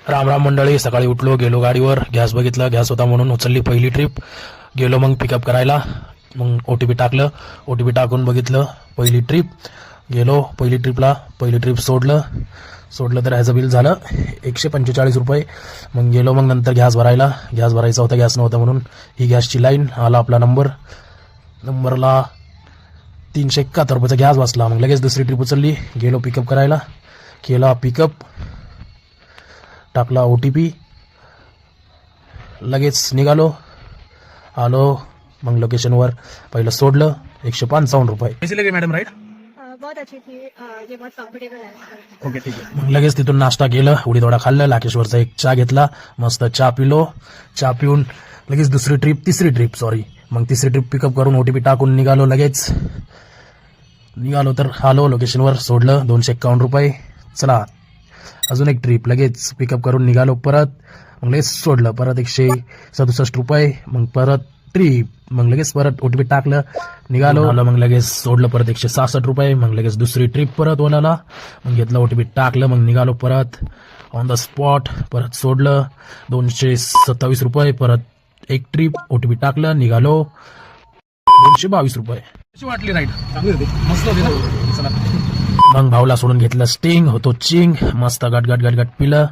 राम राम मंडळी. सकाळी उठलो, गेलो गाडीवर, गॅस बघितला, गॅस होता म्हणून उचलली पहिली ट्रिप. गेलो मग पिकअप करायला, मग OTP टाकलं, OTP टाकून बघितलं पहिली ट्रिप. गेलो पहिली ट्रिप सोडलं तर ह्याचं बिल झालं 145 रुपये. मग गेलो, मग नंतर गॅस भरायचा होता, गॅस नव्हता म्हणून ही गॅसची लाईन. आला आपला नंबरला 371 रुपयाचा गॅस बसला. मग लगेच दुसरी ट्रिप उचलली, गेलो पिकअप करायला, केला पिकअप, टाकला OTP, लगेच निघालो, आलो. मग लोकेशनवर पहिलं सोडलं 155 रुपये. कैसी लगी मैडम राइड? बहुत अच्छी थी, ये बहुत कंफर्टेबल है. ओके ठीक है. मग लगेच तिथून नाश्ता केलं, उडीदवडा खाल्लं, लाकेश्वरचा एक चहा घेतला, मस्त चहा पिलो. चहा पिऊन लगेच तिसरी ट्रिप पिकअप करून OTP टाकून निघालो. निघालो तर आलो लोकेशनवर, सोडलं 251 रुपये. चला अजून एक ट्रिप, लगेच पिकअप करून निघालो परत. मग लगेच सोडलं परत 167 रुपये. मग परत ट्रिप, मग लगेच परत OTP टाकलं, निघालो. मग लगेच सोडलं परत 166 रुपये. मग लगेच दुसरी ट्रिप परत ओलाला, मग घेतलं OTP टाकलं, मग निघालो परत ऑन द स्पॉट. परत सोडलं 227 रुपये. परत एक ट्रिप, OTP टाकलं, निघालो 222 रुपये. कशी वाटली राईड? चांगली होती, मस्त होती ना. चला मग भाऊला सोडून घेतलं स्टिंग, होतो चिंग, मस्त गट पिलं,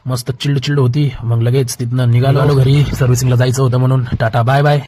मस्त चिल्ड होती. मग लगेच तिथनं निघालो घरी. सर्व्हिसिंगला जायचं होतं म्हणून टाटा बाय बाय.